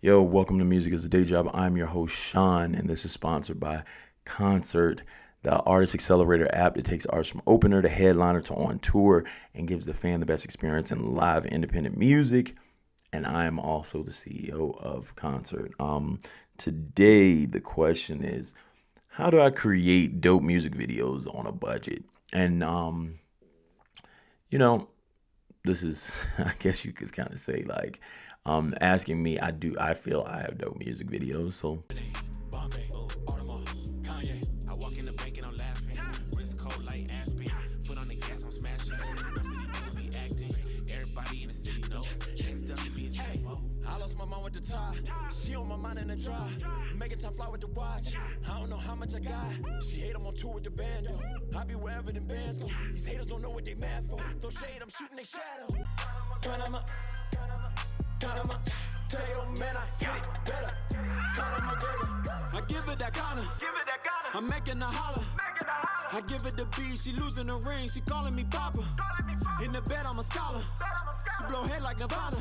Yo, welcome to Music is a Day Job. I'm your host, Sean, and this is sponsored by Concert, the artist accelerator app that takes artists from opener to headliner to on tour and gives the fan the best experience in live independent music. And I am also the CEO of Concert. Today, the question is, how do I create dope music videos on a budget? And, you know, this is I guess you could kind of say like asking me. I feel I have dope music videos, so I lost my mind with the tie. She on my mind in the dry. Making time fly with the watch. I don't know how much I got. She hate I'm on tour with the band, yo. I be wherever them bands go. These haters don't know what they mad for. Throw shade, I'm shooting they shadow. Panama, Panama. Tell your man I hit it better. Conor McGregor. I give it that Conor. I'm making a holler. I give it the B. She losing the ring. She calling me Papa. In the bed, I'm a scholar. She blow head like Nirvana.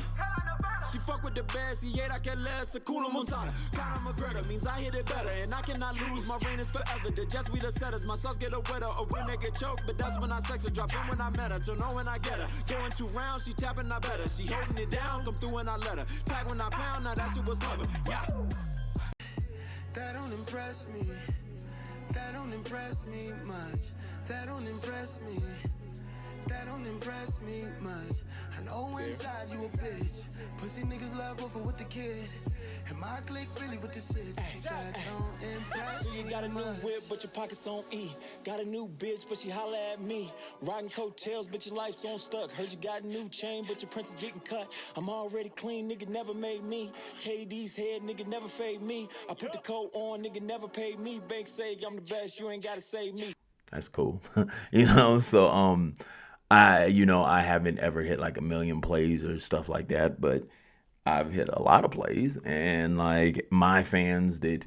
She fuck with the best, he hate I can less, Hakuna Montana. Conor McGregor means I hit it better, and I cannot lose, my reign is forever. The Jets we the setters, my sauce get a wetter, a real nigga choke, but that's when I sex her. Drop in when I met her, turn on when I get her. Going 2 rounds, she tapping, I better. She holding it down, come through when I let her. Tag when I pound, now that shit was never, yeah. That don't impress me, that don't impress me much, that don't impress me. That don't impress me much. I know inside you a bitch. Pussy niggas love over with the kid. And my clique really with the shit. That don't impress me. So you got a new whip, but your pockets on E. Got a new bitch, but she holla at me. Riding coattails, but your life's on stuck. Heard you got a new chain, but your prince is getting cut. I'm already clean, nigga never made me. KD's head, nigga never fade me. I put the coat on, nigga never paid me. Bank say I'm the best, you ain't gotta save me. that's cool. So I haven't ever hit like a million plays or stuff like that, but I've hit a lot of plays, and like my fans that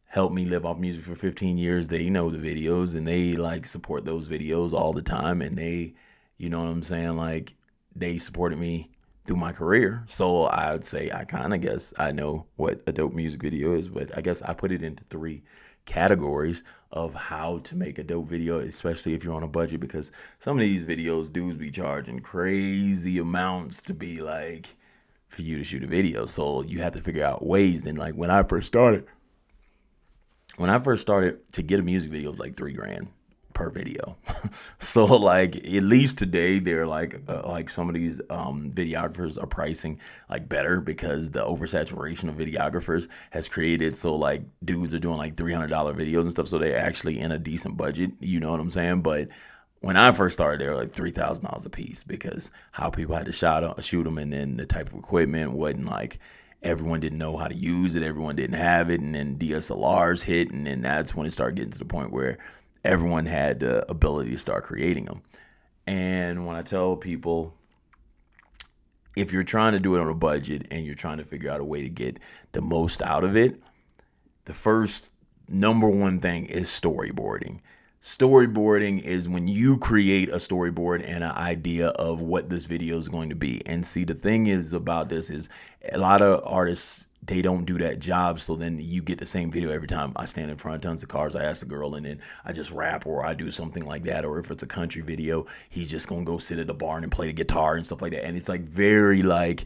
helped me live off music for 15 years, they know the videos and they like support those videos all the time, and they, you know what I'm saying, like they supported me through my career. So I would say I kind of guess I know what a dope music video is, but I guess I put it into 3 categories of how to make a dope video, especially if you're on a budget, because some of these videos dudes be charging crazy amounts to be like for you to shoot a video. So you have to figure out ways. And like when I first started to get a music video, it was like 3 grand per video. So like at least today they're like some of these videographers are pricing like better because the oversaturation of videographers has created, so like dudes are doing like $300 videos and stuff, so they're actually in a decent budget, you know what I'm saying? But when I first started, they were like $3,000 a piece because how people had to shoot them, and then the type of equipment wasn't like everyone didn't know how to use it, everyone didn't have it, and then DSLRs hit, and then that's when it started getting to the point where everyone had the ability to start creating them. And when I tell people, if you're trying to do it on a budget and you're trying to figure out a way to get the most out of it, the first number one thing is storyboarding. Storyboarding is when you create a storyboard and an idea of what this video is going to be. And see, the thing is about this is a lot of artists, they don't do that job. So then you get the same video every time. I stand in front of tons of cars, I ask a girl, and then I just rap or I do something like that. Or if it's a country video, he's just gonna go sit at the barn and play the guitar and stuff like that. And it's like very like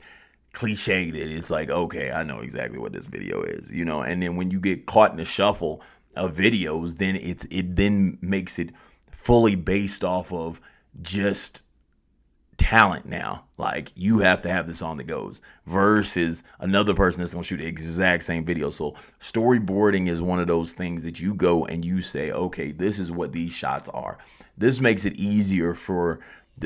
cliched. It's like, okay, I know exactly what this video is, you know. And then when you get caught in the shuffle of videos, then it then makes it fully based off of just talent. Now like you have to have this on the goes versus another person that's gonna shoot the exact same video. So storyboarding is one of those things that you go and you say, okay, this is what these shots are. This makes it easier for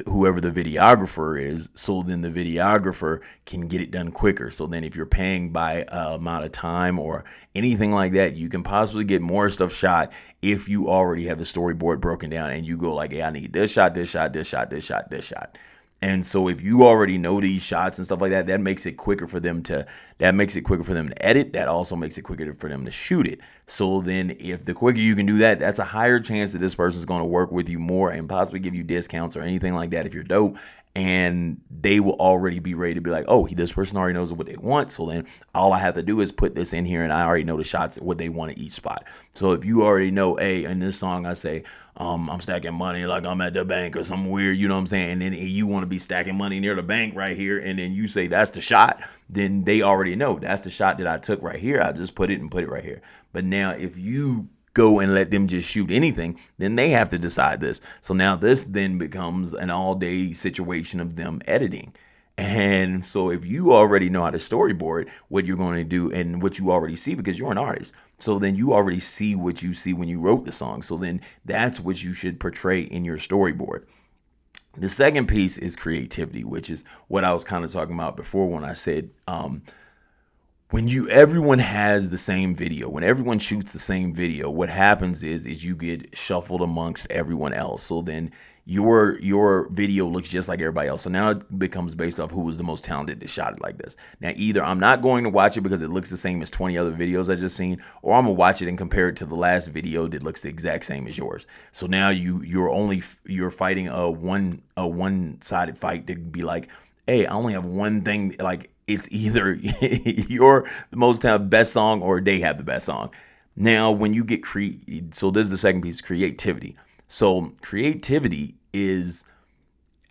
whoever the videographer is, so then the videographer can get it done quicker. So then if you're paying by amount of time or anything like that, you can possibly get more stuff shot if you already have the storyboard broken down and you go like, hey, I need this shot, this shot, this shot, this shot, this shot. And so if you already know these shots and stuff like that, that makes it quicker for them to edit. That also makes it quicker for them to shoot it. So then if the quicker you can do that, that's a higher chance that this person's going to work with you more and possibly give you discounts or anything like that if you're dope. and they will already be ready to be like, oh, this person already knows what they want. So then all I have to do is put this in here, and I already know the shots, what they want at each spot. So if you already know, hey, in this song, I say, I'm stacking money like I'm at the bank or something weird, you know what I'm saying? And then you want to be stacking money near the bank right here, and then you say that's the shot, then they already know that's the shot that I took right here. I just put it right here. But now if you go and let them just shoot anything, then they have to decide this. So now this then becomes an all-day situation of them editing. And so if you already know how to storyboard what you're going to do and what you already see, because you're an artist, so then you already see what you see when you wrote the song. So then that's what you should portray in your storyboard. The second piece is creativity, which is what I was kind of talking about before when I said, when everyone has the same video, when everyone shoots the same video, what happens is you get shuffled amongst everyone else. So then your video looks just like everybody else. So now it becomes based off who was the most talented that shot it like this. Now, either I'm not going to watch it because it looks the same as 20 other videos I just seen, or I'm gonna watch it and compare it to the last video that looks the exact same as yours. So now you're fighting a one-sided fight to be like, hey, I only have one thing. Like, it's either you're the most talented, best song, or they have the best song. Now, when you get so this is the second piece, creativity. So creativity is,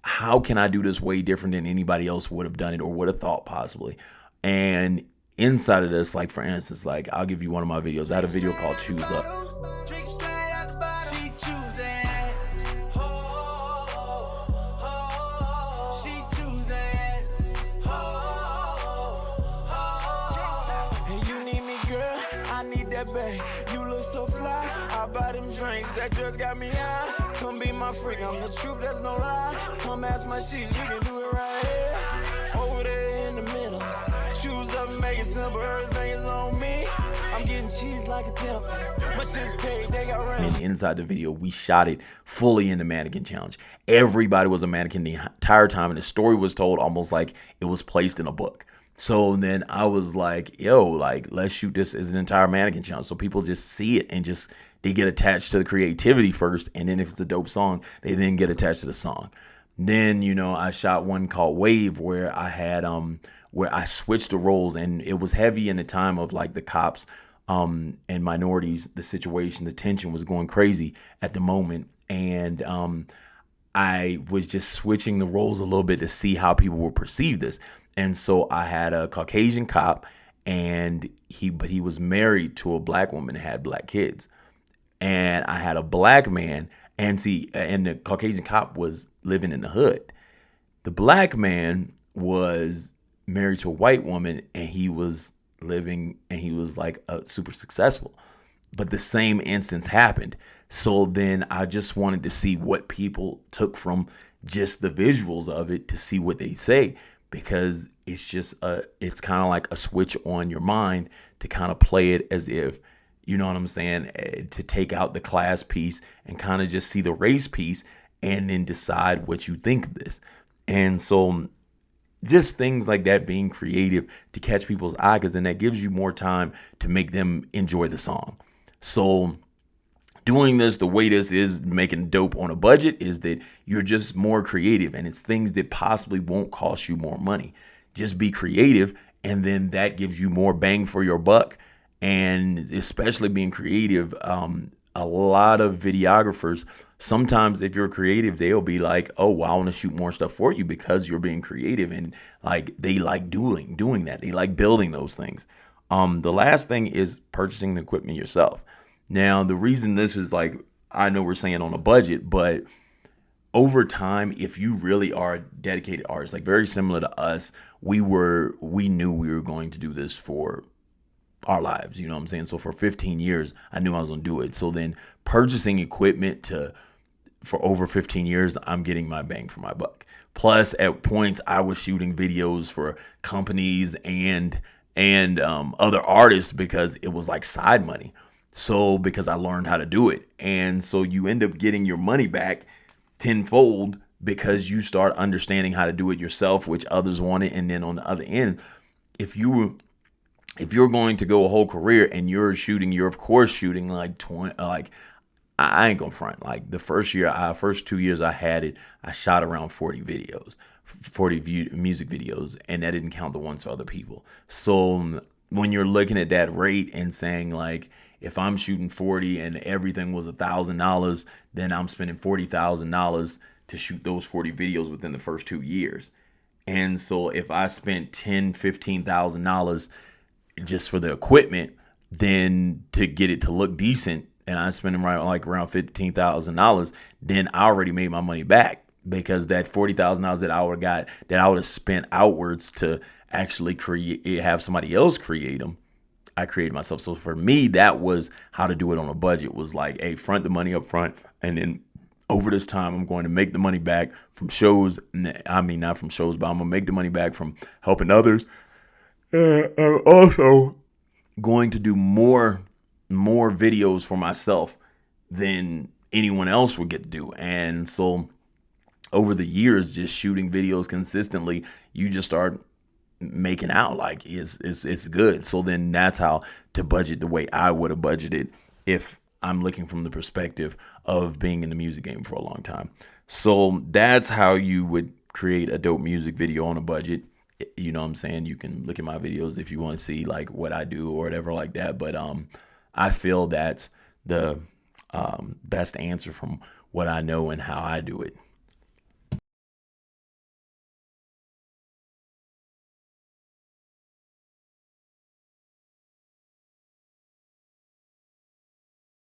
how can I do this way different than anybody else would have done it or would have thought possibly? And inside of this, like for instance, like I'll give you one of my videos. I had a video called Choose Up. You look so fly, I buy them drinks that just got me high. Come be my freak, I'm the truth, there's no lie. Come ask my sheets, we can do it right here. Over there in the middle, choose up, make it simple, everything is on me. I'm getting cheese like a temple, my shit's paid, they got rent. And inside the video, we shot it fully in the mannequin challenge. Everybody was a mannequin the entire time, and the story was told almost like it was placed in a book. So then I was like, yo, like, let's shoot this as an entire mannequin challenge. So people just see it and they get attached to the creativity first. And then if it's a dope song, they then get attached to the song. Then, I shot one called Wave where I had, where I switched the roles, and it was heavy in the time of like the cops, and minorities, the situation, the tension was going crazy at the moment. And, I was just switching the roles a little bit to see how people would perceive this. And so I had a Caucasian cop, and he was married to a black woman and had black kids. And I had a black man, and the Caucasian cop was living in the hood. The black man was married to a white woman, and he was like super successful. But the same instance happened. So then I just wanted to see what people took from just the visuals of it to see what they say, because it's kind of like a switch on your mind to kind of play it as if, you know what I'm saying, to take out the class piece and kind of just see the race piece and then decide what you think of this. And so just things like that, being creative to catch people's eye, because then that gives you more time to make them enjoy the song. So doing this the way this is, making dope on a budget, is that you're just more creative, and it's things that possibly won't cost you more money. Just be creative, and then that gives you more bang for your buck. And especially being creative, a lot of videographers, sometimes if you're creative, they'll be like, oh, well, I want to shoot more stuff for you because you're being creative, and like they like doing that. They like building those things. The last thing is purchasing the equipment yourself. Now, the reason this is like, I know we're saying on a budget, but over time, if you really are a dedicated artist, like very similar to us, we knew we were going to do this for our lives, you know what I'm saying? So for 15 years, I knew I was going to do it. So then purchasing equipment for over 15 years, I'm getting my bang for my buck. Plus, at points, I was shooting videos for companies and other artists because it was like side money. So because I learned how to do it. And so you end up getting your money back tenfold because you start understanding how to do it yourself, which others want it. And then on the other end, if you're going to go a whole career and you're of course shooting like 20, like I ain't gonna front. Like the first 2 years I had it, I shot around 40 videos. music videos, and that didn't count the ones for other people. So when you're looking at that rate and saying like, if I'm shooting 40 and everything was $1,000, then I'm spending $40,000 to shoot those 40 videos within the first 2 years. And so if I spent $10,000-$15,000 just for the equipment, then to get it to look decent, and I spend around $15,000, then I already made my money back, because that $40,000 that I would have spent outwards to actually have somebody else create them, I created myself. So for me, that was how to do it on a budget. Was like, hey, front the money up front, and then over this time, I'm going to make the money back from shows. I mean, not from shows, but I'm gonna make the money back from helping others. I'm also going to do more videos for myself than anyone else would get to do. And so over the years, just shooting videos consistently, you just start making out like it's good. So then that's how to budget the way I would have budgeted if I'm looking from the perspective of being in the music game for a long time. So that's how you would create a dope music video on a budget. You know what I'm saying? You can look at my videos if you want to see like what I do or whatever like that. But I feel that's the best answer from what I know and how I do it.